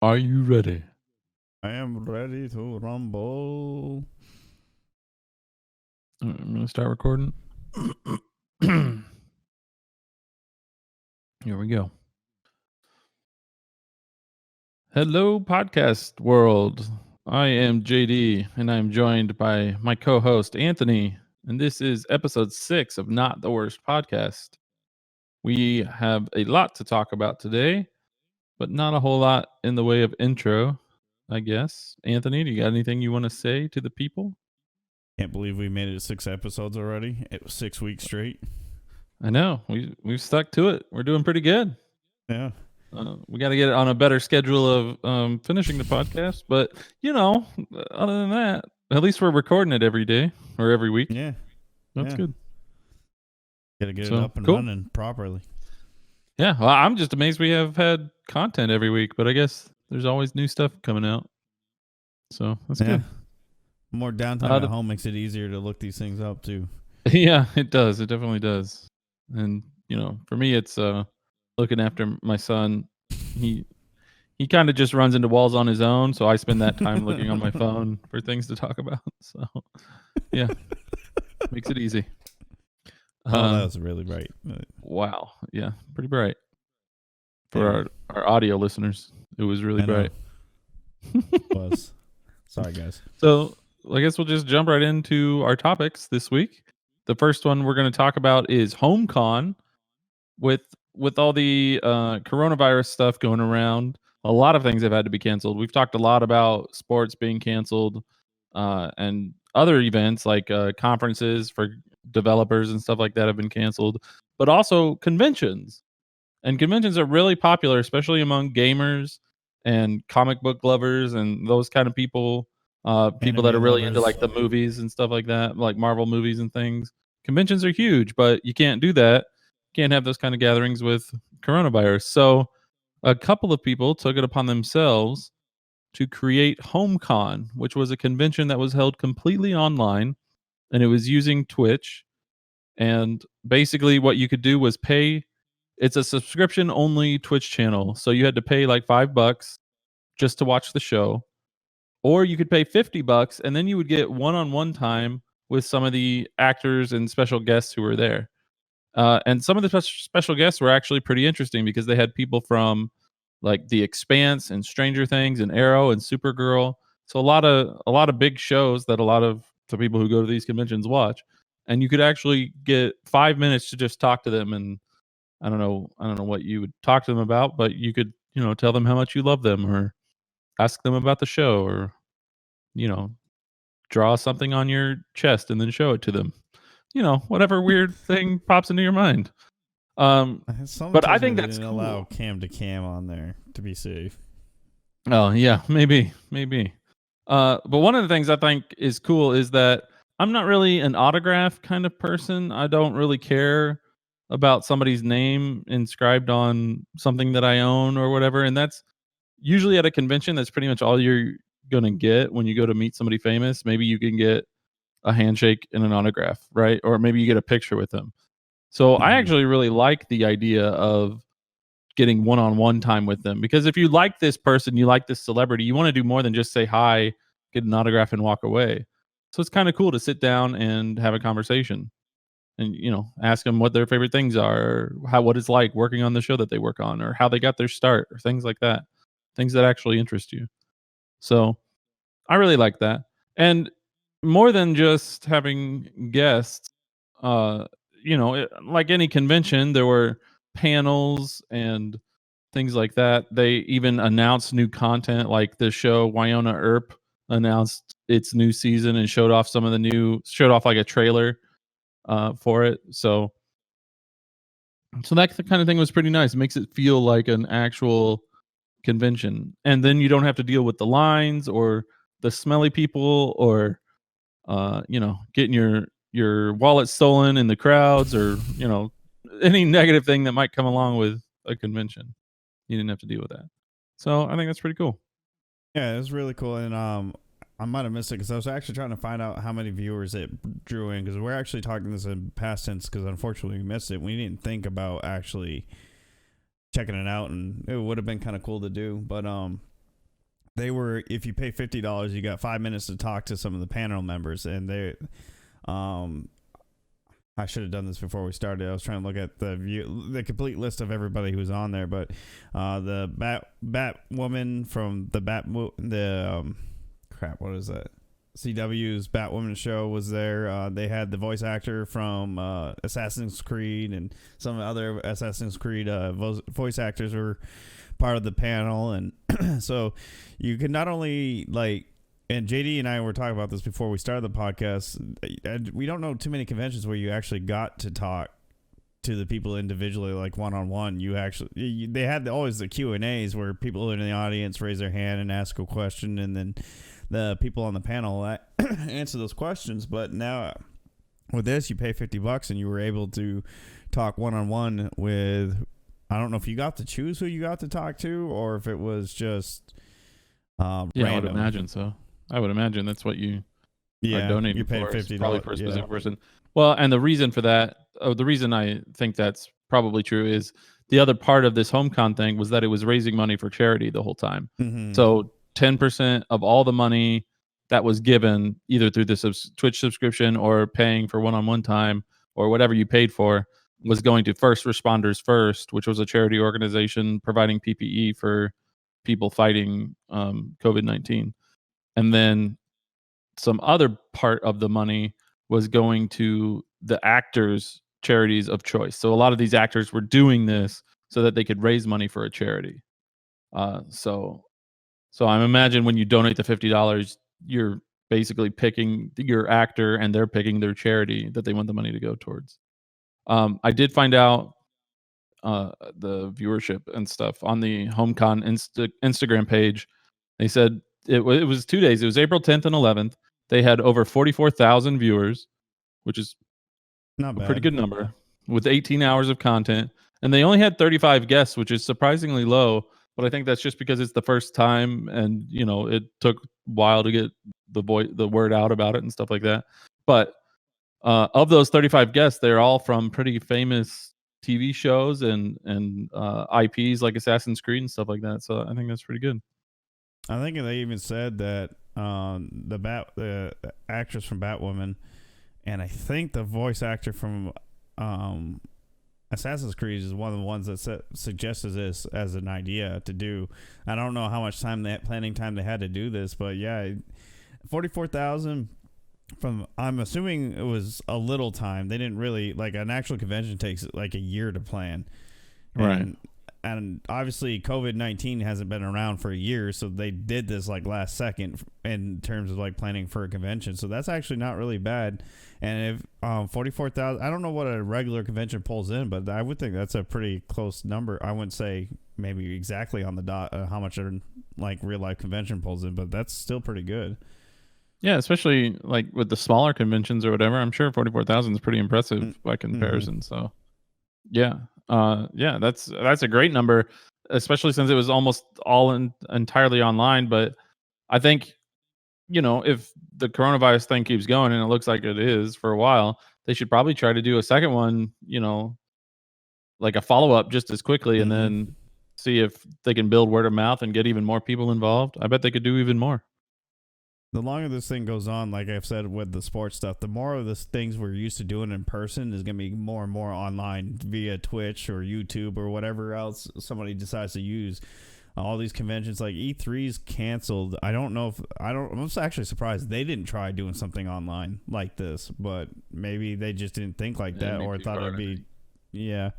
Are you ready? I am ready to rumble. I'm going to start recording. Here we go. Hello, podcast world. I am JD, and I'm joined by my co host, Anthony. And this is episode 6 of Not the Worst Podcast. We have a lot to talk about today, but not a whole lot in the way of intro, I guess. Anthony, do you got anything you want to say to the people? Can't believe we made it 6 episodes already. It was 6 weeks straight. I know. We've stuck to it. We're doing pretty good. Yeah. We got to get it on a better schedule of finishing the podcast. But, other than that, at least we're recording it every day or every week. Yeah. That's good. Gotta get it So, up and cool. running properly. Yeah. Well, I'm just amazed we have had content every week, but I guess there's always new stuff coming out. So, that's good. More downtime at home makes it easier to look these things up, too. Yeah, it does. It definitely does. And, for me, it's looking after my son. He kind of just runs into walls on his own, so I spend that time looking on my phone for things to talk about. So, yeah, makes it easy. That was really bright. Wow, yeah, pretty bright for our audio listeners. It was really bright. It was. Sorry, guys. So, I guess we'll just jump right into our topics this week. The first one we're going to talk about is HomeCon. With all the coronavirus stuff going around, a lot of things have had to be canceled. We've talked a lot about sports being canceled and other events like conferences for developers and stuff like that have been canceled, but also conventions. And conventions are really popular, especially among gamers and comic book lovers and those kind of people. People that are really into like the movies and stuff like that, like Marvel movies and things. Conventions are huge, but you can't do that. Can't have those kind of gatherings with coronavirus. So a couple of people took it upon themselves to create HomeCon, which was a convention that was held completely online, and it was using Twitch. And basically what you could do was pay. It's a subscription only Twitch channel, so you had to pay like $5 just to watch the show, or you could pay $50 and then you would get one-on-one time with some of the actors and special guests who were there. And some of the special guests were actually pretty interesting because they had people from like The Expanse and Stranger Things and Arrow and Supergirl. So a lot of big shows that a lot of the people who go to these conventions watch. And you could actually get 5 minutes to just talk to them. And I don't know what you would talk to them about, but you could, tell them how much you love them or ask them about the show or, you know, draw something on your chest and then show it to them. Whatever weird thing pops into your mind. Someone But I tells me think they that's didn't cool. allow cam to cam on there to be safe. Oh yeah, maybe. But one of the things I think is cool is that I'm not really an autograph kind of person. I don't really care about somebody's name inscribed on something that I own or whatever. And that's usually at a convention. That's pretty much all you're gonna get when you go to meet somebody famous. Maybe you can get a handshake and an autograph, right? Or maybe you get a picture with them. So I actually really like the idea of getting one-on-one time with them because if you like this person, you like this celebrity, you want to do more than just say hi, get an autograph and walk away. So it's kind of cool to sit down and have a conversation and ask them what their favorite things are or what it's like working on the show that they work on or how they got their start or things like that. Things that actually interest you. So I really like that. And more than just having guests, uh, like any convention, there were panels and things like that. They even announced new content, like the show Wyona Earp announced its new season and showed off like a trailer for it. So that kind of thing was pretty nice. It makes it feel like an actual convention, and then you don't have to deal with the lines or the smelly people or getting your wallet stolen in the crowds or any negative thing that might come along with a convention. You didn't have to deal with that. So I think that's pretty cool. Yeah, it was really cool. And I might have missed it because I was actually trying to find out how many viewers it drew in because we're actually talking this in past tense because unfortunately we missed it. We didn't think about actually checking it out, and it would have been kind of cool to do. But they were, if you pay $50, you got 5 minutes to talk to some of the panel members, and um, I should have done this before we started. I was trying to look at the complete list of everybody who was on there, but the Batwoman from crap, what is that? CW's Batwoman show was there. They had the voice actor from Assassin's Creed, and some other Assassin's Creed voice actors were part of the panel, and so you could not only and JD and I were talking about this before we started the podcast. We don't know too many conventions where you actually got to talk to the people individually, like one-on-one. They had always the Q&As where people in the audience raise their hand and ask a question, and then the people on the panel answer those questions. But now with this, you pay $50 and you were able to talk one-on-one with, I don't know if you got to choose who you got to talk to, or if it was just random. I would imagine so. I would imagine that's what you are donating. You're paying $50 probably for a specific person. Well, and the reason for that, the reason I think that's probably true is the other part of this HomeCon thing was that it was raising money for charity the whole time. Mm-hmm. So 10% of all the money that was given, either through the Twitch subscription or paying for one-on-one time or whatever you paid for, was going to First Responders First, which was a charity organization providing PPE for people fighting COVID-19. And then some other part of the money was going to the actors' charities of choice. So a lot of these actors were doing this so that they could raise money for a charity. So I'm imagine when you donate the $50, you're basically picking your actor and they're picking their charity that they want the money to go towards. I did find out the viewership and stuff on the HomeCon Instagram page. They said it was 2 days. It was April 10th and 11th. They had over 44,000 viewers, which is not bad. A pretty good number, with 18 hours of content. And they only had 35 guests, which is surprisingly low. But I think that's just because it's the first time, and it took a while to get the word out about it and stuff like that. But of those 35 guests, they're all from pretty famous TV shows and IPs like Assassin's Creed and stuff like that. So I think that's pretty good. I think they even said that the actress from Batwoman, and I think the voice actor from Assassin's Creed is one of the ones that suggested this as an idea to do. I don't know how much planning time they had to do this, but yeah, 44,000 from, I'm assuming it was a little time. They didn't really, like, an actual convention takes like a year to plan. Right. And obviously COVID-19 hasn't been around for a year, so they did this like last second in terms of like planning for a convention. So that's actually not really bad. And if 44,000, I don't know what a regular convention pulls in, but I would think that's a pretty close number. I wouldn't say maybe exactly on the dot how much a like real life convention pulls in, but that's still pretty good. Yeah, especially like with the smaller conventions or whatever. I'm sure 44,000 is pretty impressive by comparison. Mm-hmm. So yeah. That's a great number, especially since it was almost all entirely online. But I think, if the coronavirus thing keeps going, and it looks like it is for a while, they should probably try to do a second one, like a follow-up just as quickly, and then see if they can build word of mouth and get even more people involved. I bet they could do even more. The longer this thing goes on, like I've said with the sports stuff, the more of the things we're used to doing in person is going to be more and more online via Twitch or YouTube or whatever else somebody decides to use. All these conventions like E3's canceled. I'm actually surprised they didn't try doing something online like this, but maybe they just didn't think like that, or thought it'd be, yeah.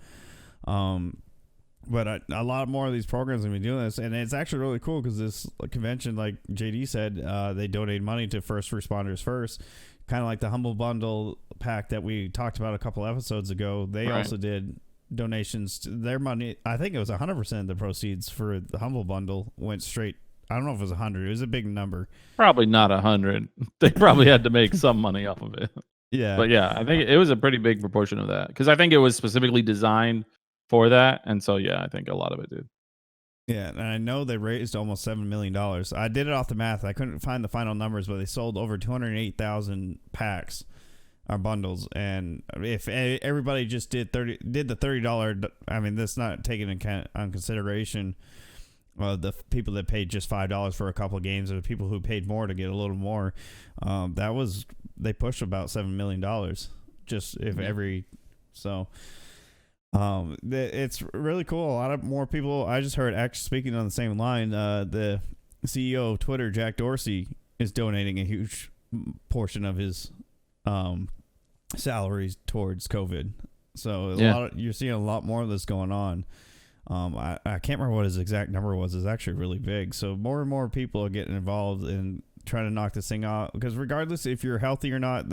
But a lot more of these programs are going to be doing this, and it's actually really cool because this convention, like JD said, they donate money to First Responders First, kind of like the Humble Bundle pack that we talked about a couple episodes ago. They also did donations to their money. I think it was 100% of the proceeds for the Humble Bundle went straight. I don't know if it was 100. It was a big number. Probably not 100. They probably had to make some money off of it. Yeah. But yeah, I think it was a pretty big proportion of that, because I think it was specifically designed for that, and so yeah, I think a lot of it did. Yeah, and I know they raised almost $7 million. I did it off the math. I couldn't find the final numbers, but they sold over 208,000 packs or bundles. And if everybody just did the $30, I mean, that's not taken into consideration the people that paid just $5 for a couple of games, or the people who paid more to get a little more, they pushed about $7 million just if Yeah. every so. It's really cool. A lot of more people. I just heard, actually speaking on the same line, the CEO of Twitter, Jack Dorsey, is donating a huge portion of his salaries towards COVID. So you're seeing a lot more of this going on. I can't remember what his exact number was. It's actually really big. So more and more people are getting involved in trying to knock this thing out. Because regardless if you're healthy or not,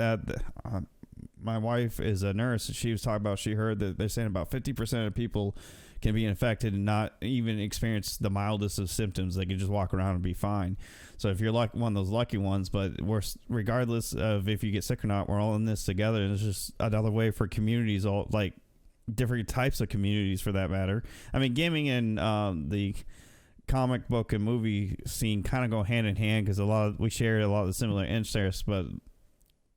my wife is a nurse. She was talking about, she heard that they're saying about 50% of people can be infected and not even experience the mildest of symptoms. They can just walk around and be fine. So if you're like one of those lucky ones, but regardless of if you get sick or not, we're all in this together. And it's just another way for communities, all like different types of communities for that matter. I mean, gaming and the comic book and movie scene kind of go hand in hand because we share a lot of the similar interests, but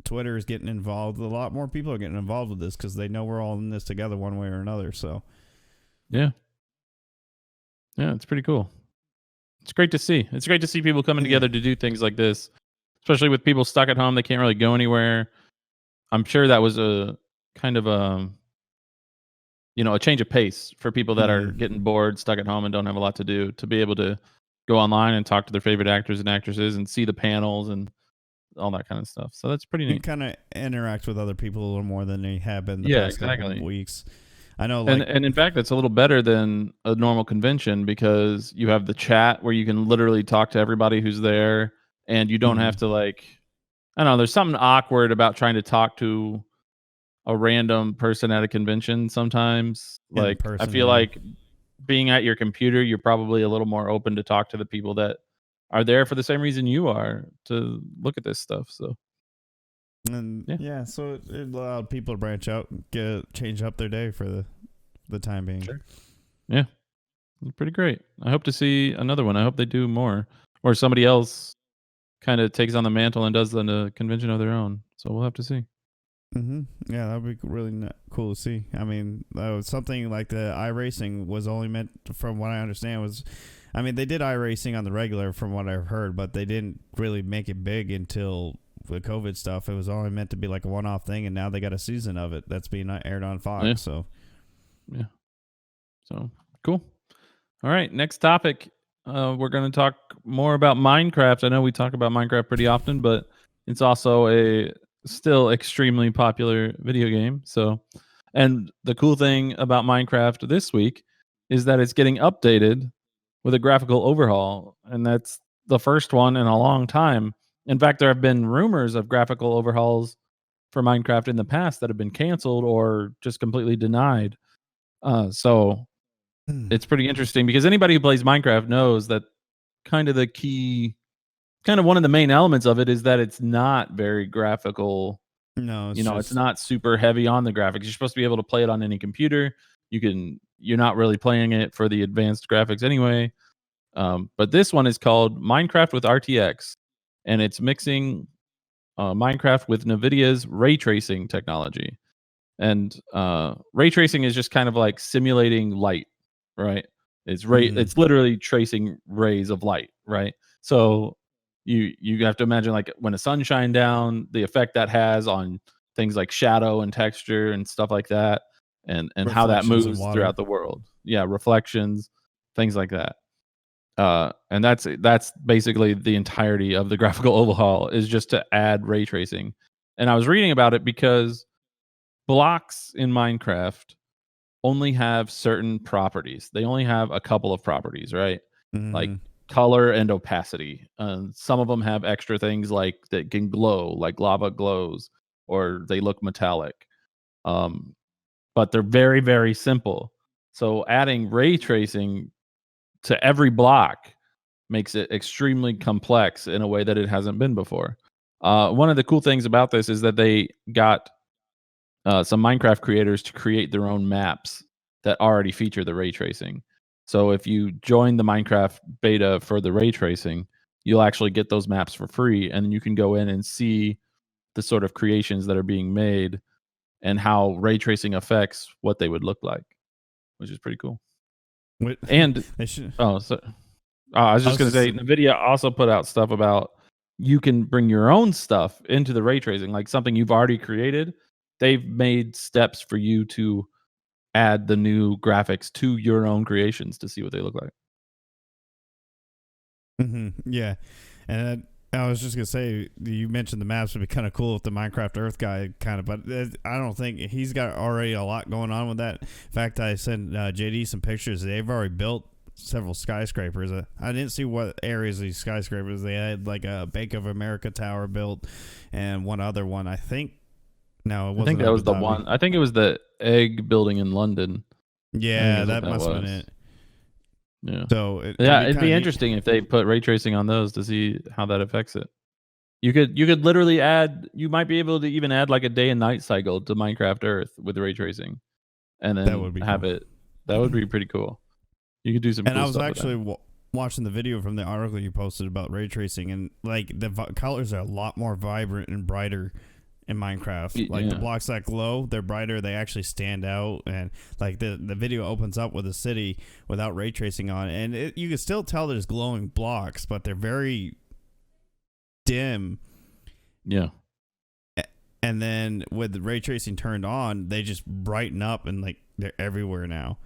Twitter is getting involved. A lot more people are getting involved with this because they know we're all in this together one way or another. So, yeah, it's pretty cool. It's great to see. It's great to see people coming together to do things like this, especially with people stuck at home. They can't really go anywhere. I'm sure that was a kind of a change of pace for people that are getting bored, stuck at home, and don't have a lot to do. To be able to go online and talk to their favorite actors and actresses and see the panels and all that kind of stuff. So that's pretty you neat. kind of interact with other people a little more than they have been the past couple of weeks. I know, like, and in fact, that's a little better than a normal convention because you have the chat where you can literally talk to everybody who's there, and you don't have to I don't know. There's something awkward about trying to talk to a random person at a convention sometimes. in Like, I person. feel like being at your computer, you're probably a little more open to talk to the people that are there for the same reason you are, to look at this stuff. So, and so it allowed people to branch out, change up their day for the time being. Sure. Yeah, pretty great. I hope to see another one. I hope they do more, or somebody else kind of takes on the mantle and does the convention of their own. So we'll have to see. Yeah, that would be really cool to see. I mean, something like the iRacing was only meant, from what I understand, I mean, they did iRacing on the regular from what I've heard, but they didn't really make it big until the COVID stuff. It was only meant to be like a one-off thing, and now they got a season of it that's being aired on Fox. Yeah. So, so cool. All right, next topic. We're going to talk more about Minecraft. I know we talk about Minecraft pretty often, but it's also a still extremely popular video game. So, and the cool thing about Minecraft this week is that it's getting updated with a graphical overhaul, and that's the first one in a long time. In fact, there have been rumors of graphical overhauls for Minecraft in the past that have been canceled or just completely denied. So it's pretty interesting because anybody who plays Minecraft knows that kind of one of the main elements of it is that it's not very graphical. no, It's not super heavy on the graphics. You're supposed to be able to play it on any computer. You're not really playing it for the advanced graphics anyway. But this one is called Minecraft with RTX, and it's mixing Minecraft with NVIDIA's ray tracing technology. And ray tracing is just kind of like simulating light, right? It's literally tracing rays of light, right? So you have to imagine, like, when a sun shine down, the effect that has on things like shadow and texture and stuff like that, and how that moves throughout the world. Yeah, reflections, things like that. And that's basically the entirety of the graphical overhaul, is just to add ray tracing. And I was reading about it because blocks in Minecraft only have certain properties. They only have a couple of properties, right? Like color and opacity. Some of them have extra things like that can glow, like lava glows, or they look metallic. But they're very, very simple. So adding ray tracing to every block makes it extremely complex in a way that it hasn't been before. One of the cool things about this is that they got some Minecraft creators to create their own maps that already feature the ray tracing. So if you join the Minecraft beta for the ray tracing, you'll actually get those maps for free, and you can go in and see the sort of creations that are being made and how ray tracing affects what they would look like, which is pretty cool. What? And They should. oh, so I was I just was gonna say, just NVIDIA also put out stuff about you can bring your own stuff into the ray tracing, like something you've already created. They've made steps for you to add the new graphics to your own creations to see what they look like. yeah, and I was just gonna say you mentioned the maps would be kind of cool with the Minecraft Earth guy kind of, but I don't think he's got already a lot going on with that. In fact, I sent JD some pictures. They've already built several skyscrapers. I didn't see what areas of these skyscrapers they had, like a Bank of America tower built, and one other one. I think no, it I think wasn't that Abu was the Dhabi. one. I think it was the egg building in London. I think Yeah, is what that that must have been was. it. Yeah. So it'd Yeah, be it'd kind be of neat. interesting if they put ray tracing on those to see how that affects it. You could literally add you might be able to even add like a day and night cycle to Minecraft Earth with ray tracing and That then would be have cool. it. That would be pretty cool. You could do some And I cool was stuff with that. actually watching the video from the article you posted about ray tracing, and like the colors are a lot more vibrant and brighter in Minecraft. Like the Yeah. blocks that glow, they're brighter. They actually stand out, and like the video opens up with a city without ray tracing on, and you can still tell there's glowing blocks, but they're very dim. Yeah. And then with the ray tracing turned on, they just brighten up and like they're everywhere now.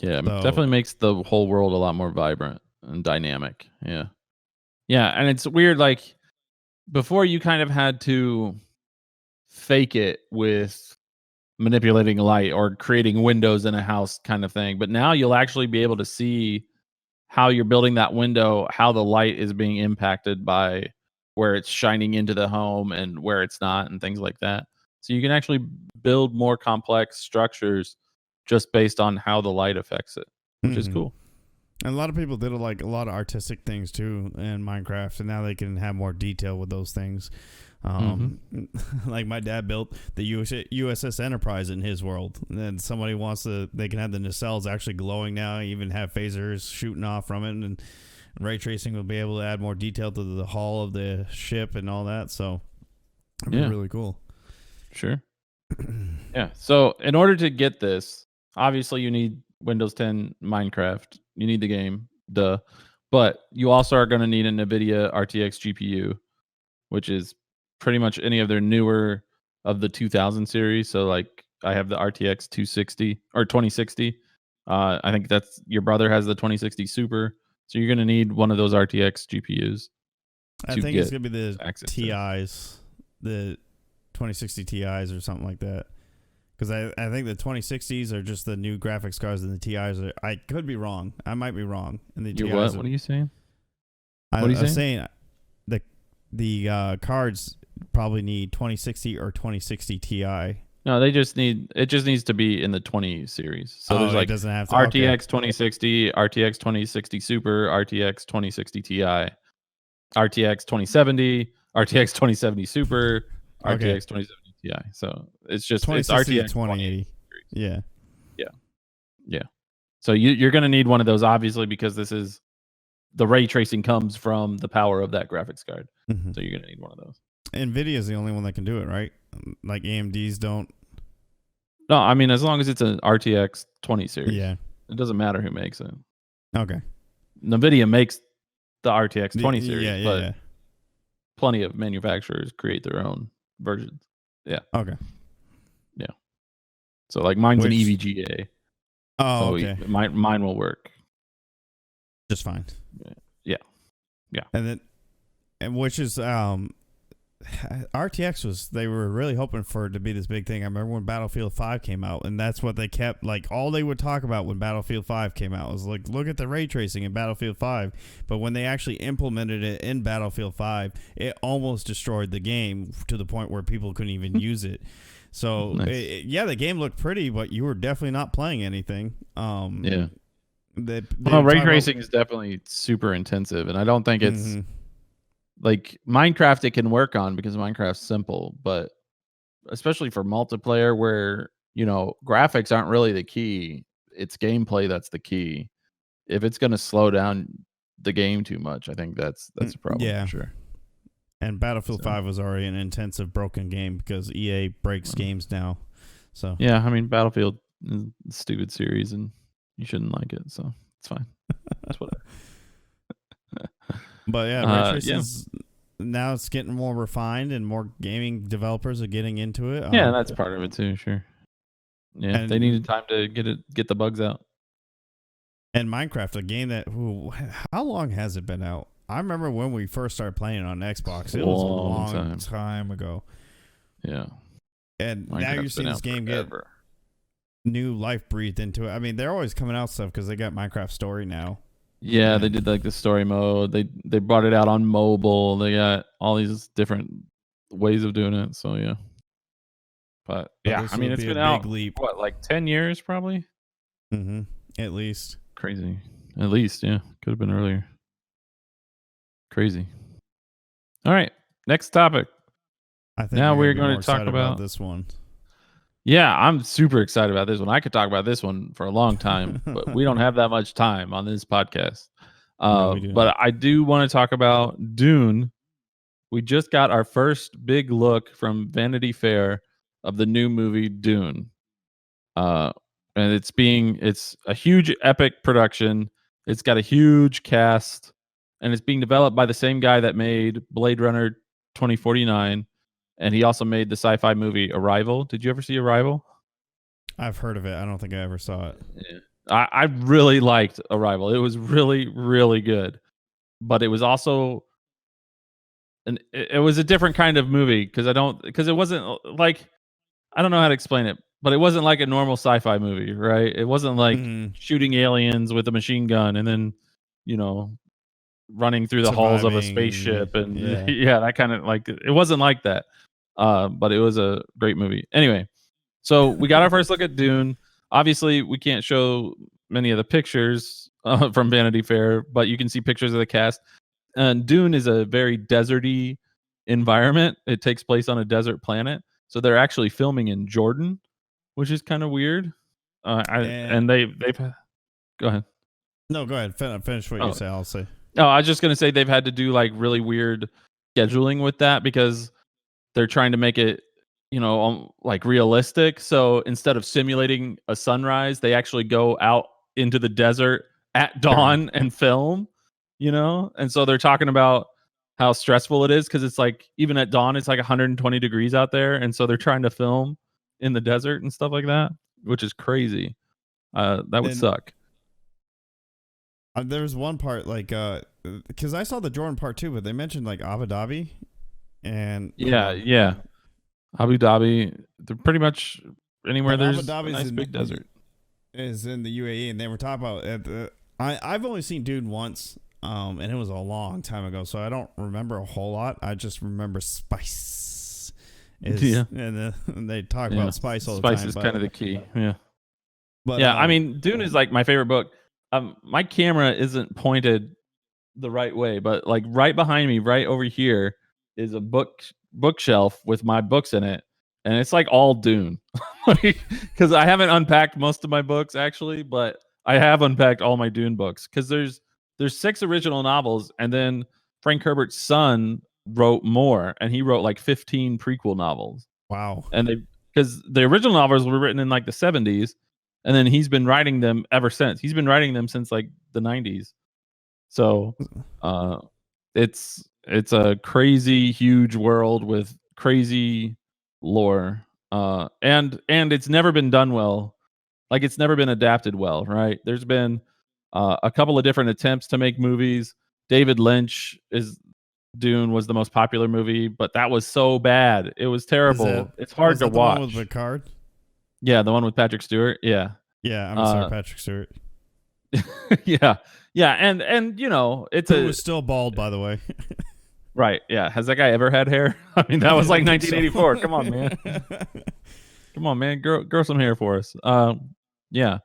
Yeah, So definitely makes the whole world a lot more vibrant and dynamic. Yeah. Yeah, and it's weird like before you kind of had to fake it with manipulating light or creating windows in a house kind of thing, but now you'll actually be able to see how you're building that window, how the light is being impacted by where it's shining into the home and where it's not and things like that. So you can actually build more complex structures just based on how the light affects it, which is mhm. cool. And a lot of people did like a lot of artistic things too in Minecraft, and now they can have more detail with those things. Mhm. Um, like my dad built the USS Enterprise in his world, and then somebody wants to, they can have the nacelles actually glowing now, even have phasers shooting off from it, and ray tracing will be able to add more detail to the hull of the ship and all that. So it'd be Yeah, really cool. sure. Yeah. So in order to get this, obviously you need Windows 10 Minecraft. You need the game, duh. But you also are going to need a NVIDIA RTX GPU, which is pretty much any of their newer of the 2000 series. So like I have the RTX 260 or 2060. I think that's your brother has the 2060 Super. So you're going to need one of those RTX GPUs I to think it's get gonna be the access to. TIs, the 2060 TIs or something like that. Because I think the 2060s are just the new graphics cards, and the TIs are. I could be wrong. I might be wrong. And the Your TIs what? are. What are you saying? I What are you was saying? saying the cards probably need 2060 or 2060 Ti. No, they just need it just needs to be in the 20 series. So Oh, there's it like doesn't have to. Okay. RTX 2060, RTX 2060 Super, RTX 2060 Ti, RTX 2070, RTX 2070 Super, Okay. RTX 2070 Ti. So it's 2060 to RTX 2080 2080. series. Yeah. Yeah. Yeah. So you're going to need one of those obviously because this is the ray tracing comes from the power of that graphics card. hmm So you're going to need one of those. Nvidia is the only one that can do it, right? Like AMD's don't. No, I mean as long as it's an RTX 20 series. Yeah. It doesn't matter who makes it. Okay. Nvidia makes the RTX 20 Yeah. series, Yeah. but Yeah. plenty of manufacturers create their own versions. Yeah, Okay. yeah. So like mine's an Which. EVGA, Oh, so okay. mine will work. Just fine. Yeah, yeah, And then, and which is RTX was, they were really hoping for it to be this big thing. I remember when Battlefield 5 came out, and that's what they kept, like, all they would talk about when Battlefield 5 came out was like, look at the ray tracing in Battlefield 5. But when they actually implemented it in Battlefield 5, it almost destroyed the game to the point where people couldn't even use it. So nice. yeah, the game looked pretty, but you were definitely not playing anything. Yeah. They Well, were ray talking about. tracing is definitely super intensive, and I don't think it's Mm-hmm. like Minecraft. It can work on because Minecraft's simple, but especially for multiplayer, where graphics aren't really the key, it's gameplay that's the key. If it's going to slow down the game too much, I think that's a problem for Yeah. sure. And Battlefield So, 5 was already an intensive broken game because EA breaks um, games now. So yeah, I mean Battlefield is a stupid series, and you shouldn't like it, so it's fine. It's whatever. But yeah, ray tracing Yeah. is now it's getting more refined, and more gaming developers are getting into it. Yeah, that's part of it too. Sure. Yeah, they needed time to get the bugs out. And Minecraft, a game that how long has it been out? I remember when we first started playing it on Xbox. It was a long time ago. Yeah. And now you're seeing this game get new life breathed into it. I mean, they're always coming out stuff because they got Minecraft Story now. Yeah, they did like the story mode. They brought it out on mobile. They got all these different ways of doing it. So yeah. But yeah, I mean, it's been out what, like 10 years probably? Mm-hmm. At least. Crazy. At least, yeah. Could have been earlier. Crazy. All right. Next topic. I think now we're going to talk about this one. Yeah, I'm super excited about this one. I could talk about this one for a long time, but we don't have that much time on this podcast. No, we do. But I do want to talk about Dune. We just got our first big look from Vanity Fair of the new movie Dune. And it's a huge epic production. It's got a huge cast, and it's being developed by the same guy that made Blade Runner 2049, and he also made the sci-fi movie Arrival. Did you ever see Arrival? I've heard of it. I don't think I ever saw it. Yeah. I really liked Arrival. It was really, really good. But it was also it was a different kind of movie because it wasn't like, I don't know how to explain it, but it wasn't like a normal sci-fi movie, right? It wasn't like shooting aliens with a machine gun and then, running through the halls of a spaceship and that kind of, like, it wasn't like that. But it was a great movie. Anyway, so we got our first look at Dune. Obviously, we can't show many of the pictures from Vanity Fair, but you can see pictures of the cast. And Dune is a very deserty environment. It takes place on a desert planet. So they're actually filming in Jordan, which is kind of weird. And they've go ahead. No, go ahead. Finish what you say. I'll say. Oh, I was just gonna say they've had to do like really weird scheduling with that because they're trying to make it, like realistic. So instead of simulating a sunrise, they actually go out into the desert at dawn and film. And so they're talking about how stressful it is because it's like even at dawn it's like 120 degrees out there, and so they're trying to film in the desert and stuff like that, which is crazy. That would suck. There was one part like because I saw the Jordan part too, but they mentioned like Abu Dhabi and Abu Dhabi. They're pretty much anywhere there's Abu Dhabi's a nice big desert is in the UAE, and they were talking about I've only seen Dune once. And it was a long time ago, so I don't remember a whole lot. I just remember spice. And they talk about spice all the time. Spice is kind of the key. Yeah. But I mean, Dune is like my favorite book. My camera isn't pointed the right way, but like right behind me, right over here, is a bookshelf with my books in it, and it's like all Dune. Because I haven't unpacked most of my books actually, but I have unpacked all my Dune books because there's 6 original novels, and then Frank Herbert's son wrote more, and he wrote like 15 prequel novels. Wow. And because the original novels were written in like the 70s, and then he's been writing them ever since. He's been writing them since like the 90s. So it's a crazy huge world with crazy lore. And it's never been done well. Like, it's never been adapted well, right? There's been a couple of different attempts to make movies. David Lynch Dune was the most popular movie, but that was so bad. It was terrible. It's hard to watch. The one with Picard? Yeah, the one with Patrick Stewart. Yeah. Yeah, I'm sorry, Patrick Stewart. Yeah. And it's Who was still bald, by the way. Right. Yeah. Has that guy ever had hair? I mean, that was like 1984. Come on, man. Come on, man. Grow some hair for us. Yeah.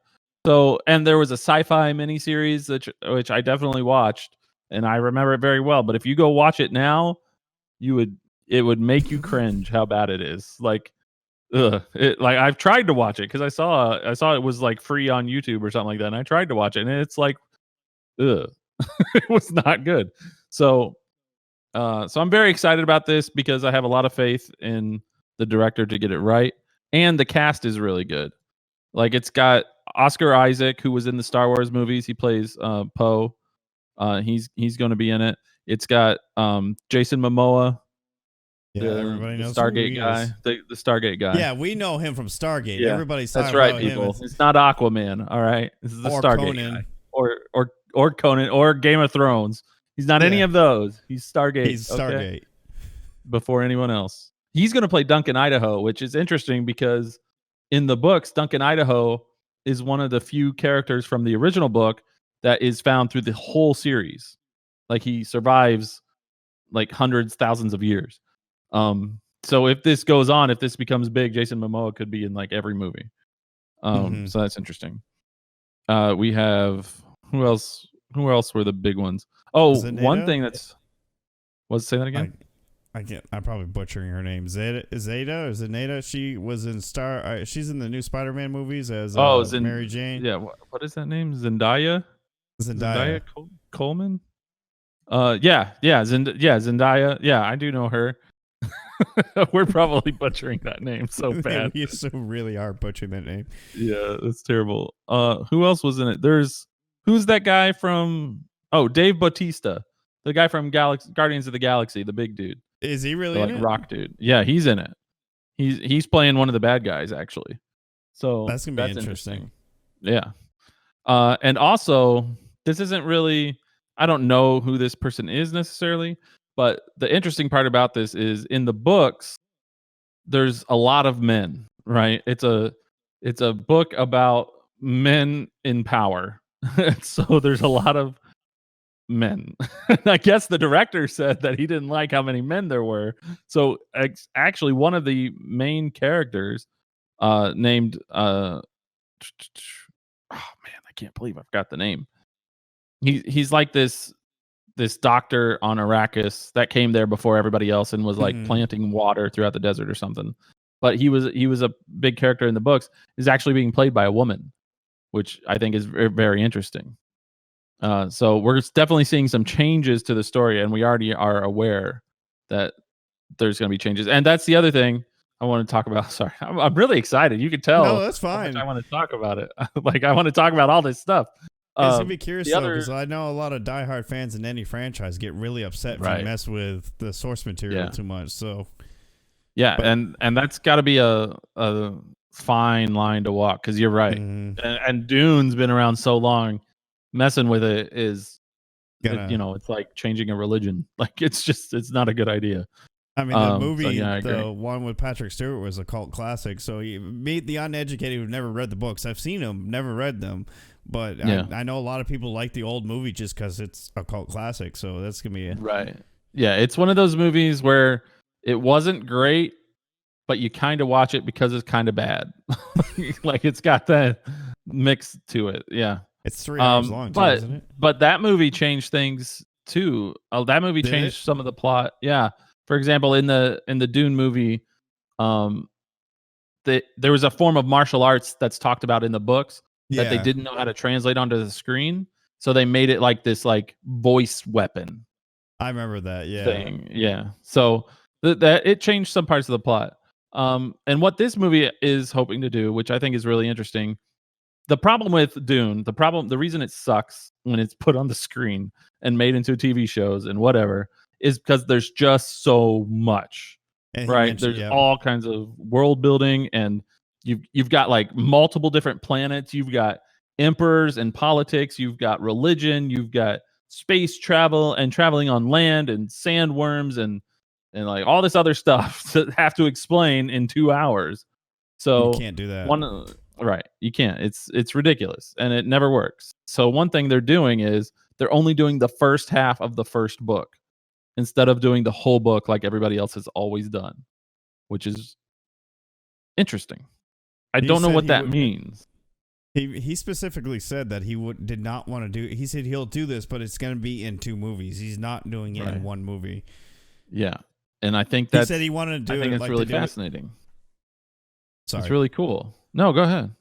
So, and there was a sci-fi miniseries which I definitely watched, and I remember it very well. But if you go watch it now, it would make you cringe how bad it is. Like, like I've tried to watch it because I saw it was like free on YouTube or something like that, and I tried to watch it, and it's like, it was not good. So I'm very excited about this because I have a lot of faith in the director to get it right, and the cast is really good. Like, it's got Oscar Isaac, who was in the Star Wars movies. He plays Poe. He's going to be in it. It's got Jason Momoa, Yeah, everybody the knows who Stargate he guy, is. the Stargate guy. Yeah, we know him from Stargate. Yeah, Everybody's that's talking right, about him people. as, It's not Aquaman. All right, this is the or Stargate guy, Conan. or Conan, or Game of Thrones. He's not any Yeah, of those. He's Stargate. he's Okay, Stargate. before anyone else. He's going to play Duncan Idaho, which is interesting because in the books, Duncan Idaho is one of the few characters from the original book that is found through the whole series. Like he survives like hundreds, thousands of years. So if this goes on, if this becomes big, Jason Momoa could be in like every movie. So that's interesting. We have who else? Who else were the big ones? Oh, one thing that's say that again. I can't. I'm probably butchering her name. Zeta or Zaneta. She was in she's in the new Spider-Man movies as Mary Jane. Yeah, what is that name? Zendaya. Zendaya. Coleman. Zendaya. Yeah, I do know her. We're probably butchering that name so bad. We so really are butchering that name. Yeah, that's terrible. Who else was in it? Who's that guy from? Oh, Dave Bautista, the guy from Guardians of the Galaxy, the big dude. Is he really the, like in it? rock dude? Yeah, he's in it. He's playing one of the bad guys actually. So that's gonna be interesting. Yeah. And also, this isn't really. I don't know who this person is necessarily, but the interesting part about this is in the books, there's a lot of men, right? It's a book about men in power. So there's a lot of men. I guess the director said that he didn't like how many men there were. So actually one of the main characters named oh man, I can't believe I forgot the name. He's like this doctor on Arrakis that came there before everybody else and was like planting water throughout the desert or something. But he was a big character in the books. Is actually being played by a woman, which I think is very, very interesting. So we're definitely seeing some changes to the story, and we already are aware that there's going to be changes. And that's the other thing I want to talk about. Sorry, I'm really excited. You can tell. No, that's fine. How much I want to talk about it. Like I want to talk about all this stuff. It's gonna be curious though, because I know a lot of diehard fans in any franchise get really upset if you mess with the source material too much. So, yeah, and that's got to be a fine line to walk because you're right. And Dune's been around so long, messing with it is, it's like changing a religion. Like it's not a good idea. I mean, the movie, the one with Patrick Stewart was a cult classic. So meet the uneducated who've never read the books. I've seen them, never read them. But I know a lot of people like the old movie just because it's a cult classic. So that's going to be right. Yeah, it's one of those movies where it wasn't great, but you kind of watch it because it's kind of bad. Like it's got that mix to it. Yeah. It's 3 hours long, too, isn't it? But that movie changed things too. That movie changed some of the plot. Yeah. For example, in the Dune movie, there was a form of martial arts that's talked about in the books that they didn't know how to translate onto the screen. So they made it like this like voice weapon. I remember that, thing. Yeah. So that it changed some parts of the plot. And what this movie is hoping to do, which I think is really interesting, the problem with Dune, the reason it sucks when it's put on the screen and made into TV shows and whatever, is because there's just so much. Right? There's all kinds of world building, and you've got like multiple different planets. You've got emperors and politics. You've got religion. You've got space travel and traveling on land and sandworms and like all this other stuff to have to explain in 2 hours. So you can't do that. Right. You can't. It's ridiculous and it never works. So one thing they're doing is they're only doing the first half of the first book instead of doing the whole book like everybody else has always done, which is interesting. I don't know what that means. He specifically said that he did not want to do. He said he'll do this, but it's going to be in 2 movies. He's not doing it in 1 movie. Yeah, and I think he said he wanted to do. I think it's really fascinating. Sorry, it's really cool. No, go ahead.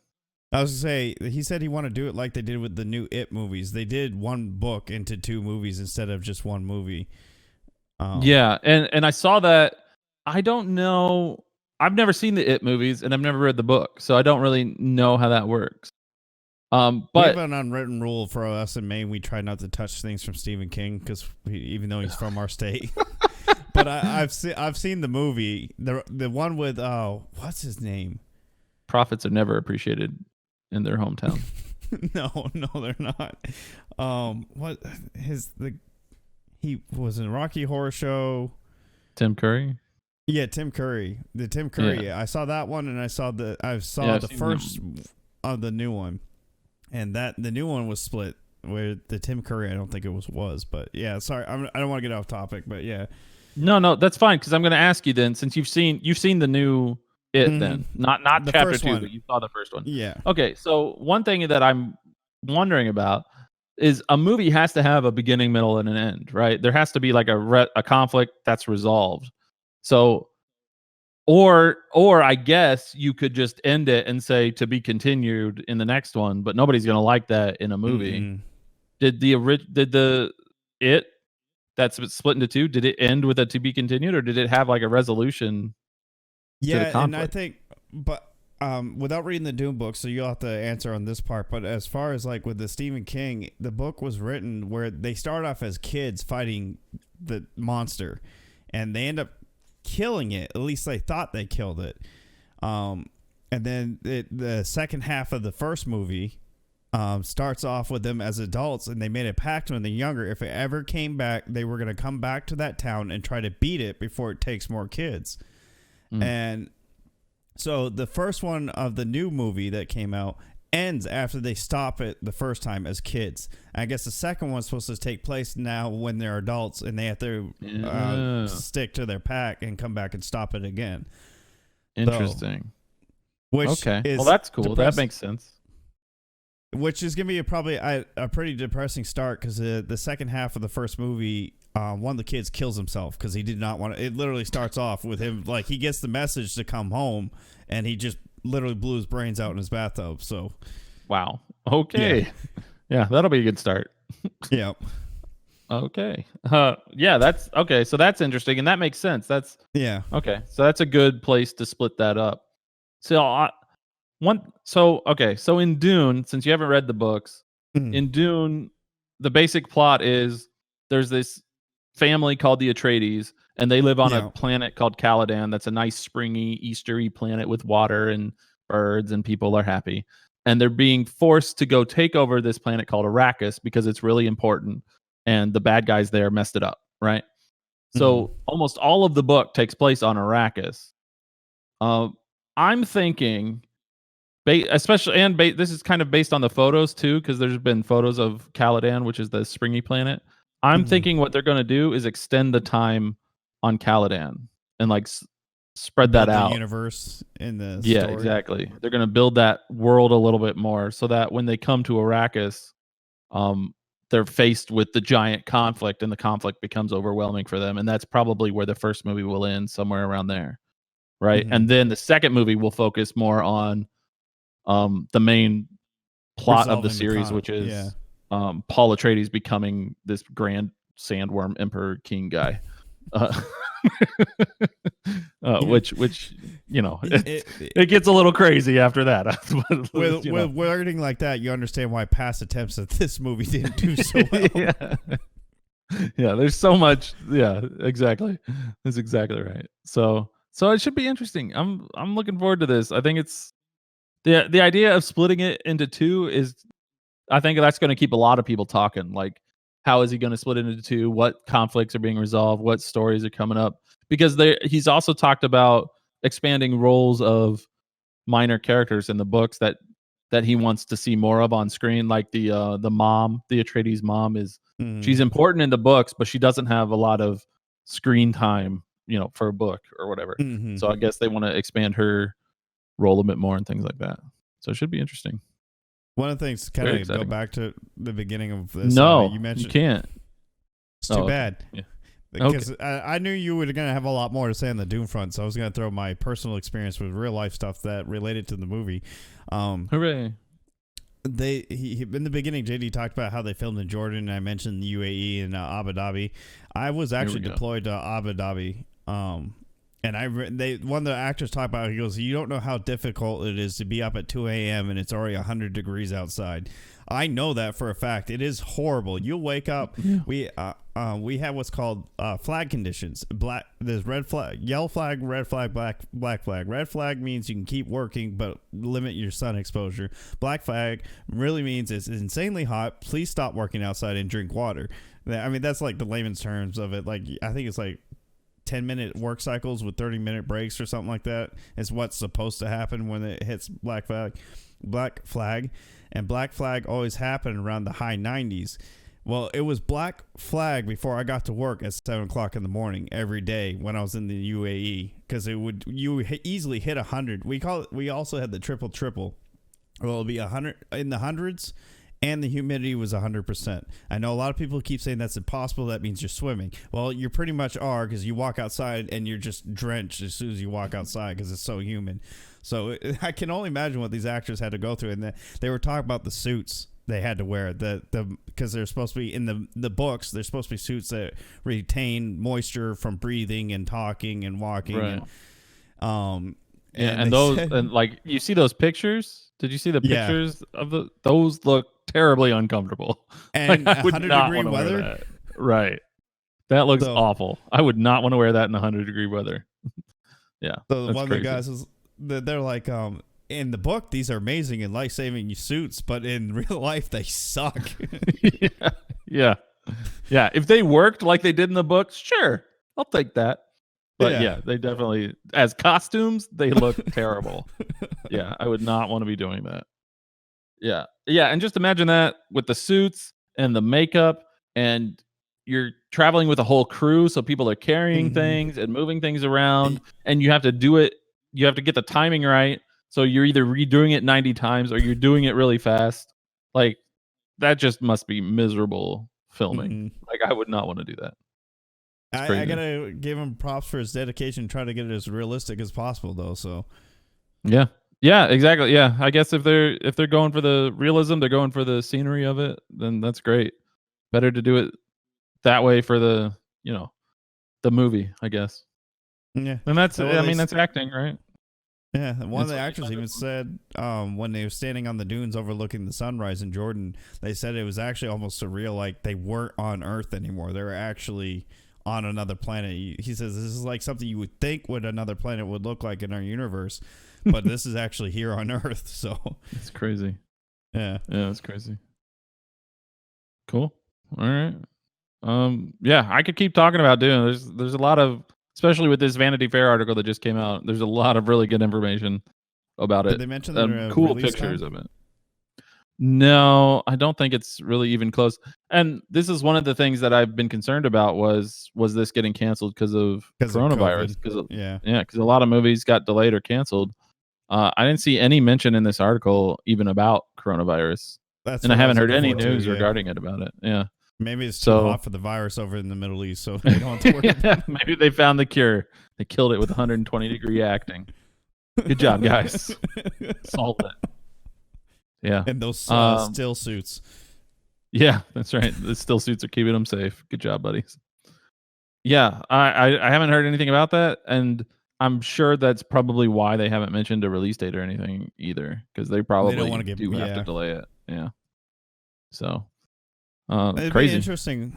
I was going to say he said he wanted to do it like they did with the new It movies. They did 1 book into 2 movies instead of just 1 movie. Yeah, and I saw that. I don't know. I've never seen the It movies and I've never read the book, so I don't really know how that works. We have But an unwritten rule for us in Maine. We try not to touch things from Stephen King because even though he's from our state. But I've seen the movie, the one with what's his name? prophets are never appreciated in their hometown. No, they're not. What he was in Rocky Horror Show. Tim Curry. Yeah, Tim Curry. The Tim Curry. Yeah. I saw that one, and I saw the first of the new one, and that the new one was split. Where the Tim Curry, I don't think it was, but yeah. Sorry, I don't want to get off topic, but yeah. No, that's fine because I'm going to ask you then, since you've seen the new then not the chapter first 2, one. but you saw the first one. Yeah. Okay, so one thing that I'm wondering about is a movie has to have a beginning, middle, and an end, right? There has to be like a conflict that's resolved. So, or I guess you could just end it and say to be continued in the next one, but nobody's going to like that in a movie. Mm-mm. Did it that's split into two? Did it end with a to be continued, or did it have like a resolution? Yeah, and I think, but without reading the Dune book, so you'll have to answer on this part. But as far as like with the Stephen King, the book was written where they start off as kids fighting the monster, and they end up killing it. At least they thought they killed it. And then the second half of the first movie starts off with them as adults, and they made a pact when they're younger. If it ever came back, they were going to come back to that town and try to beat it before it takes more kids. And so the first one of the new movie that came out ends after they stop it the first time as kids. I guess the second one's supposed to take place now when they're adults, and they have to stick to their pact and come back and stop it again. Interesting. Okay. Well, that's cool. That makes sense. Which is going to be probably a pretty depressing start because the second half of the first movie, one of the kids kills himself because he did not want to. It literally starts off with him like he gets the message to come home, and he just literally blew his brains out in his bathtub. So, wow. Okay. Yeah, that'll be a good start. Yep. Okay. Yeah, that's okay. So that's interesting, and that makes sense. That's okay. So that's a good place to split that up. So So in Dune, since you haven't read the books, in Dune, the basic plot is there's this family called the Atreides, and they live on a planet called Caladan. That's a nice springy, Eastery planet with water and birds, and people are happy. And they're being forced to go take over this planet called Arrakis because it's really important, and the bad guys there messed it up, right? So almost all of the book takes place on Arrakis. I'm thinking, especially, this is kind of based on the photos too, because there's been photos of Caladan, which is the springy planet. I'm thinking what they're going to do is extend the time on Caladan and like spread that out. The universe in the story. Exactly. They're going to build that world a little bit more so that when they come to Arrakis, they're faced with the giant conflict, and the conflict becomes overwhelming for them. And that's probably where the first movie will end, somewhere around there, right? And then the second movie will focus more on the main plot of the series, which is Paul Atreides becoming this grand sandworm emperor king guy, which it gets a little crazy after that. With wording like that, you understand why past attempts at this movie didn't do so well. Yeah, there's so much. Yeah, exactly. That's exactly right. So it should be interesting. I'm looking forward to this. I think it's the idea of splitting it into two is, I think that's going to keep a lot of people talking. Like, how is he going to split it into two? What conflicts are being resolved? What stories are coming up? Because he's also talked about expanding roles of minor characters in the books that he wants to see more of on screen. Like the mom, the Atreides mom she's important in the books, but she doesn't have a lot of screen time, for a book or whatever. So I guess they want to expand her role a bit more and things like that. So it should be interesting. One of the things, kind of go back to the beginning of this. No, you mentioned you can't. It's too bad. Yeah. Because I knew you were going to have a lot more to say on the Dune front, so I was going to throw my personal experience with real life stuff that related to the movie. Hooray! In the beginning, JD talked about how they filmed in Jordan, and I mentioned the UAE and Abu Dhabi. I was actually deployed to Abu Dhabi, And one of the actors talked about it, he goes, you don't know how difficult it is to be up at 2 a.m. and it's already 100 degrees outside. I know that for a fact. It is horrible. You'll wake up. Yeah. We have what's called flag conditions. There's red flag, yellow flag, red flag, black flag. Red flag means you can keep working but limit your sun exposure. Black flag really means it's insanely hot. Please stop working outside and drink water. I mean, that's like the layman's terms of it. Like, I think it's like 10-minute work cycles with 30-minute breaks or something like that is what's supposed to happen when it hits black flag. And black flag always happened around the high 90s. Well, it was black flag before I got to work at 7 o'clock in the morning every day when I was in the UAE, because you would easily hit 100. We also had the triple. Well, it'll be 100 in the hundreds, and the humidity was 100%. I know a lot of people keep saying that's impossible. That means you're swimming. Well, you pretty much are, because you walk outside and you're just drenched as soon as you walk outside because it's so humid. So I can only imagine what these actors had to go through. And they were talking about the suits they had to wear, because they're supposed to be in the books. They're supposed to be suits that retain moisture from breathing and talking and walking. Right. And those and like you see those pictures. Did you see the pictures of those look terribly uncomfortable. And like, 100-degree weather? That. Right. That looks awful. I would not want to wear that in 100-degree weather. Yeah. So one of the guys is, they're like, in the book, these are amazing and life-saving suits, but in real life, they suck. Yeah. If they worked like they did in the books, sure, I'll take that. But yeah, they definitely, as costumes, they look terrible. Yeah, I would not want to be doing that. Yeah. And just imagine that with the suits and the makeup, and you're traveling with a whole crew, so people are carrying things and moving things around, and you have to do it. You have to get the timing right. So you're either redoing it 90 times or you're doing it really fast. Like, that just must be miserable filming. Like, I would not want to do that. I gotta give him props for his dedication, trying to get it as realistic as possible, though. So, yeah, exactly. Yeah, I guess if they're going for the realism, they're going for the scenery of it. Then that's great. Better to do it that way for the the movie, I guess. Yeah, and that's that's acting, right? Yeah, one of the actors even said when they were standing on the dunes overlooking the sunrise in Jordan, they said it was actually almost surreal, like they weren't on Earth anymore. They were actually on another planet. He says this is like something you would think what another planet would look like in our universe, but this is actually here on Earth. So it's crazy. Yeah, it's crazy. Cool. All right. Yeah, I could keep talking about Dune. There's a lot of, especially with this Vanity Fair article that just came out, there's a lot of really good information about it. Did they mention the cool pictures of it? No, I don't think it's really even close. And this is one of the things that I've been concerned about was this getting canceled because of coronavirus? Because a lot of movies got delayed or canceled. I didn't see any mention in this article even about coronavirus. And I haven't heard any news regarding it about it. Yeah. Maybe it's too hot for the virus over in the Middle East, so they don't have to worry about it. Maybe they found the cure. They killed it with 120-degree acting. Good job, guys. Solved it. Yeah. And those still suits. Yeah, that's right. The still suits are keeping them safe. Good job, buddies. Yeah, I haven't heard anything about that, and I'm sure that's probably why they haven't mentioned a release date or anything either, because they probably don't want to have to delay it. Yeah. So, it'd crazy. Be interesting.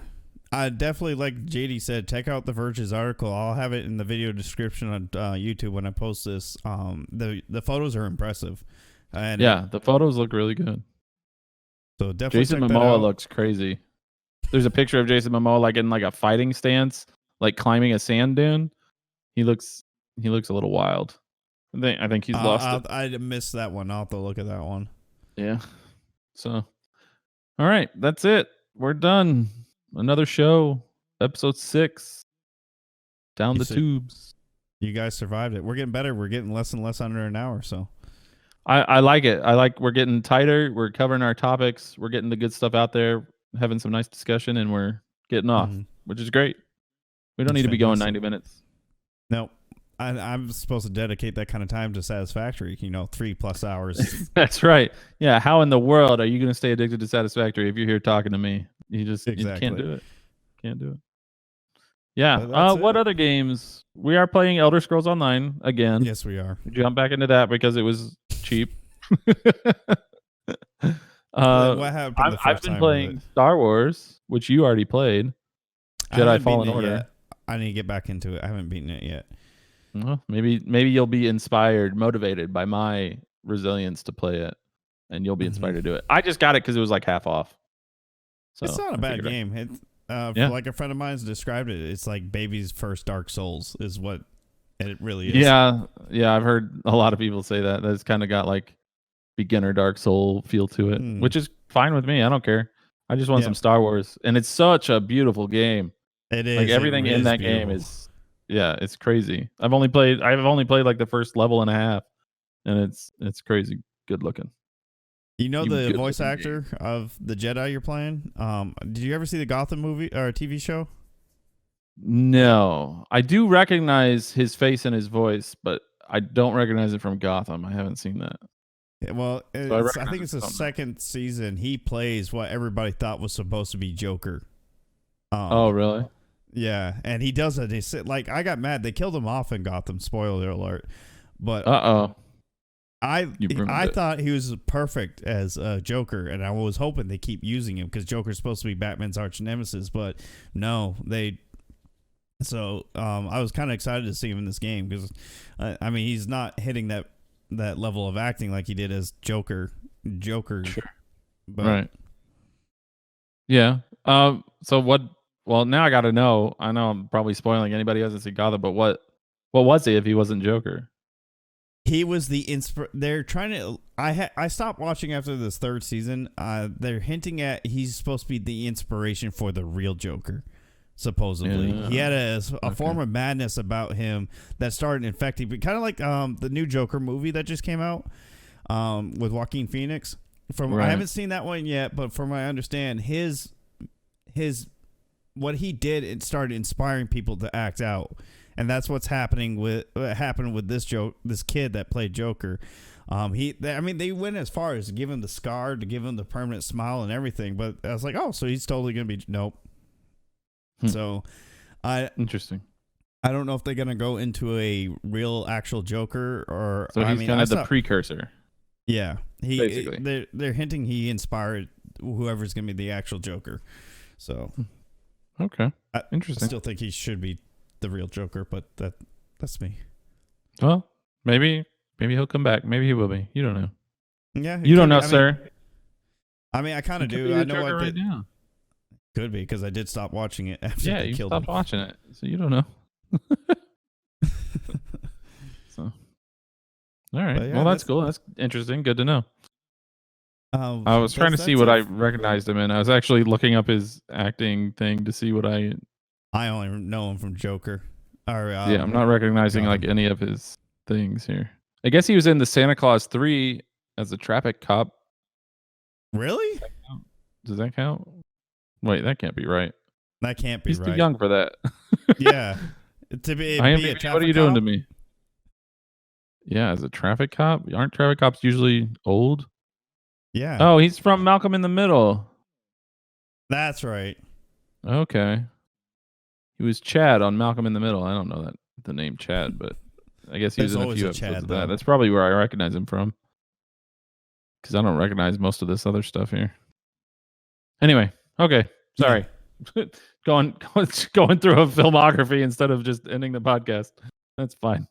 I definitely, like JD said, check out the Verge's article. I'll have it in the video description on YouTube when I post this. The photos are impressive. And the photos look really good. So definitely Jason Momoa looks crazy. There's a picture of Jason Momoa like in like a fighting stance, like climbing a sand dune. He looks a little wild. I think he's lost it. I missed that one. I'll have to look at that one. Yeah. So, all right, that's it. We're done. Another show, episode 6. Down the tubes. You guys survived it. We're getting better. We're getting less and less under an hour. So. I like it. We're getting tighter. We're covering our topics. We're getting the good stuff out there, having some nice discussion, and we're getting off, which is great. We don't need to be going 90 minutes. No, I'm supposed to dedicate that kind of time to Satisfactory, 3+ hours. That's right. Yeah. How in the world are you going to stay addicted to Satisfactory if you're here talking to me? You just you can't do it. Can't do it. Yeah. That's What it. other games? We are playing Elder Scrolls Online again. Yes, we are. Jump back into that because it was cheap. What happened the I've first been time with it? playing Star Wars, which you already played. I Jedi haven't beaten Fallen it Order. yet. I need to get back into it. I haven't beaten it yet. Well, maybe you'll be inspired, motivated by my resilience to play it, and you'll be inspired to do it. I just got it because it was like half off. So It's not a I bad figured game. Yeah. Like a friend of mine's described it. It's like baby's first Dark Souls is what it really is. Yeah, I've heard a lot of people say that. That's kind of got like beginner Dark Soul feel to it, which is fine with me. I don't care. I just want some Star Wars, and it's such a beautiful game. It is. Like everything in that beautiful. game is, it's crazy. I've only played like the first level and a half, and it's crazy good looking. You know the voice actor of the Jedi you're playing? Did you ever see the Gotham movie or TV show? No, I do recognize his face and his voice, but I don't recognize it from Gotham. I haven't seen that. Yeah, well, I think it's the second season. He plays what everybody thought was supposed to be Joker. Oh, really? Yeah, and he does it. Like, I got mad. They killed him off in Gotham. Spoiler alert. But I thought he was perfect as Joker, and I was hoping they keep using him because Joker's supposed to be Batman's arch nemesis. But no, they. So I was kind of excited to see him in this game because, I mean, he's not hitting that level of acting like he did as Joker. Sure. But, right. Yeah. So what? Well, now I got to know. I know I'm probably spoiling anybody who hasn't seen Gotham, but what was he if he wasn't Joker? He was the They're trying to. I stopped watching after this third season. They're hinting at he's supposed to be the inspiration for the real Joker. Supposedly, he had a form of madness about him that started infecting, but kind of like the new Joker movie that just came out with Joaquin Phoenix. I haven't seen that one yet, but from what I understand, his what he did, it started inspiring people to act out, and that's what's happened with this kid that played Joker. They went as far as to give him the scar, to give him the permanent smile and everything, but I was like, oh, so he's totally gonna be nope. So, interesting. I don't know if they're gonna go into a real actual Joker or. So he's kind of the precursor. Yeah, basically. They're hinting he inspired whoever's gonna be the actual Joker. So, okay, interesting. I still think he should be the real Joker, but that's me. Well, maybe he'll come back. Maybe he will be. You don't know. Yeah, you don't know, sir. I kind of do. I know Joker right now. Could be because I did stop watching it after they killed him. You stopped watching it, so you don't know. So, all right. Well, that's cool. That's interesting. Good to know. I was trying to see what I recognized him in. I was actually looking up his acting thing to see what I only know him from Joker. I'm not recognizing like any of his things here. I guess he was in the Santa Claus 3 as a traffic cop. Really? Does that count? Wait, that can't be right. That can't be right. He's too young for that. Yeah. To be a traffic what are you doing to me? Yeah, as a traffic cop? Aren't traffic cops usually old? Yeah. Oh, he's from Malcolm in the Middle. That's right. Okay. He was Chad on Malcolm in the Middle. I don't know the name Chad, but I guess he was in a few episodes of that. That's probably where I recognize him from. Because I don't recognize most of this other stuff here. Anyway. Okay, sorry. Yeah. going through a filmography instead of just ending the podcast. That's fine.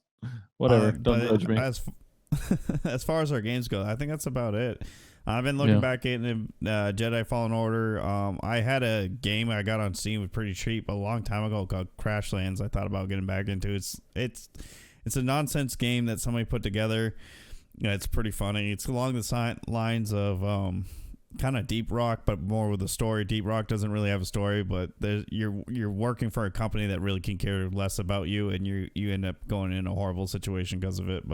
Whatever. Don't judge me. As far as our games go, I think that's about it. I've been looking back into Jedi Fallen Order. I had a game I got on Steam was pretty cheap a long time ago called Crashlands. I thought about getting back into. It's a nonsense game that somebody put together. Yeah, it's pretty funny. It's along the lines of kind of Deep Rock, but more with a story. Deep Rock doesn't really have a story, but you're working for a company that really can care less about you, and you end up going in a horrible situation because of it.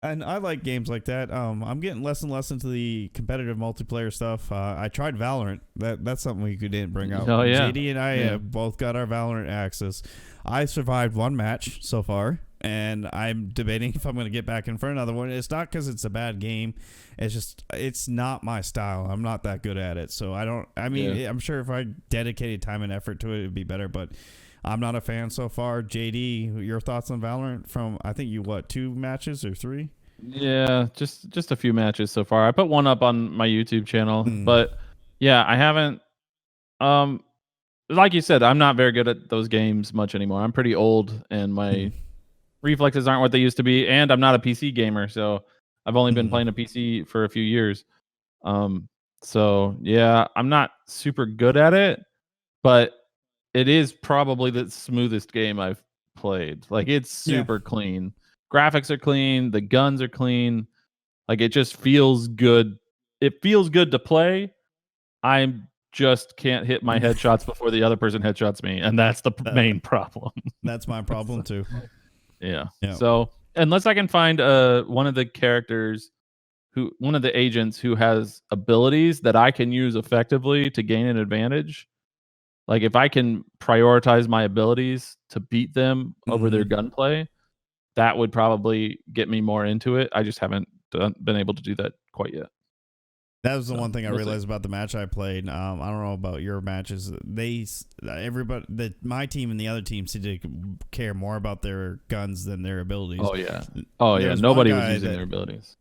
And I like games like that. I'm getting less and less into the competitive multiplayer stuff. I tried Valorant. That's something we didn't bring up. Oh yeah, JD and I both got our Valorant access. I survived one match so far. and I'm debating if I'm going to get back in for another one. It's not because it's a bad game. It's just it's not my style. I'm not that good at it. So I don't. I mean, I'm sure if I dedicated time and effort to it, it'd be better. But I'm not a fan so far. JD, your thoughts on Valorant? From I think you 2 matches or 3? Yeah, just a few matches so far. I put one up on my YouTube channel, but yeah, I haven't. Um, like you said, I'm not very good at those games much anymore. I'm pretty old, and my reflexes aren't what they used to be, and I'm not a PC gamer, so I've only been playing a PC for a few years. So yeah, I'm not super good at it, but it is probably the smoothest game I've played. Like it's super clean. Graphics are clean, the guns are clean. Like it just feels good. It feels good to play. I just can't hit my headshots before the other person headshots me, and that's the main problem. That's my problem too. Yeah. So unless I can find one of the characters one of the agents who has abilities that I can use effectively to gain an advantage, like if I can prioritize my abilities to beat them over their gunplay, that would probably get me more into it. I just haven't been able to do that quite yet. That was the one thing I realized about the match I played. I don't know about your matches. My team and the other team seem to care more about their guns than their abilities. Oh yeah. Nobody was using their abilities.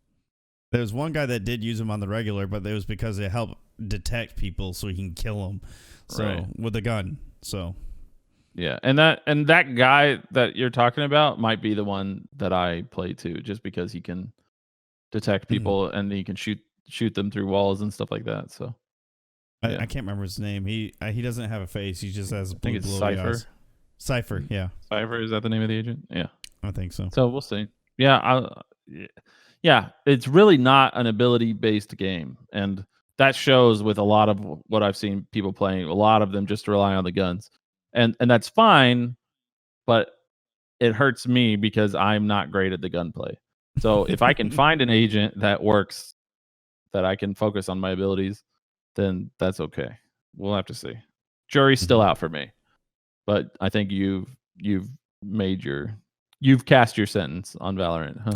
There was one guy that did use them on the regular, but it was because it helped detect people so he can kill them. So with a gun. So yeah, and that guy that you're talking about might be the one that I play too, just because he can detect people and he can shoot them through walls and stuff like that. So I can't remember his name. He doesn't have a face. He just has blue Cypher. Eyes. Cypher, yeah. Cypher, is that the name of the agent? Yeah, I think so. So we'll see. Yeah, yeah, it's really not an ability based game, and that shows with a lot of what I've seen people playing. A lot of them just rely on the guns, and that's fine, but it hurts me because I'm not great at the gunplay. So if I can find an agent that works, that I can focus on my abilities, then that's okay. We'll have to see. Jury's still out for me, but I think you've cast your sentence on Valorant, huh?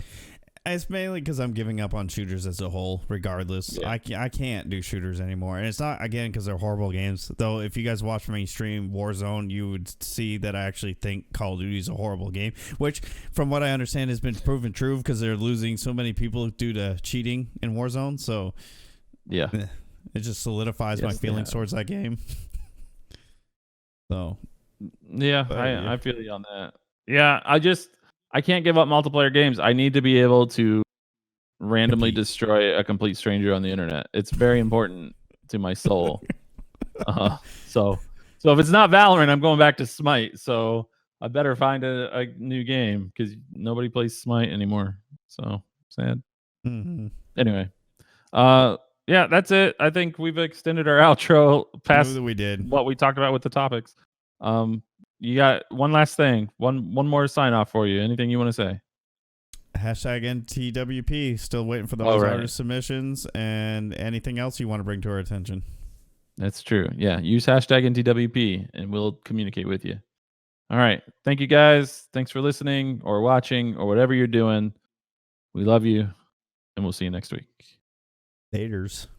It's mainly because I'm giving up on shooters as a whole, regardless. I can't do shooters anymore. And it's not, again, because they're horrible games. Though, if you guys watch my stream Warzone, you would see that I actually think Call of Duty is a horrible game, which, from what I understand, has been proven true because they're losing so many people due to cheating in Warzone. So, yeah, it just solidifies my feelings towards that game. So, yeah, I feel you on that. Yeah, I can't give up multiplayer games. I need to be able to randomly destroy a complete stranger on the internet. It's very important to my soul. So if it's not Valorant, I'm going back to Smite. So I better find a new game because nobody plays Smite anymore. So sad. Anyway, yeah, that's it. I think we've extended our outro past what we talked about with the topics. You got one last thing, one more sign off for you. Anything you want to say? Hashtag NTWP. Still waiting for those artist submissions and anything else you want to bring to our attention. That's true. Yeah, use hashtag NTWP and we'll communicate with you. All right. Thank you guys. Thanks for listening or watching or whatever you're doing. We love you, and we'll see you next week. Haters.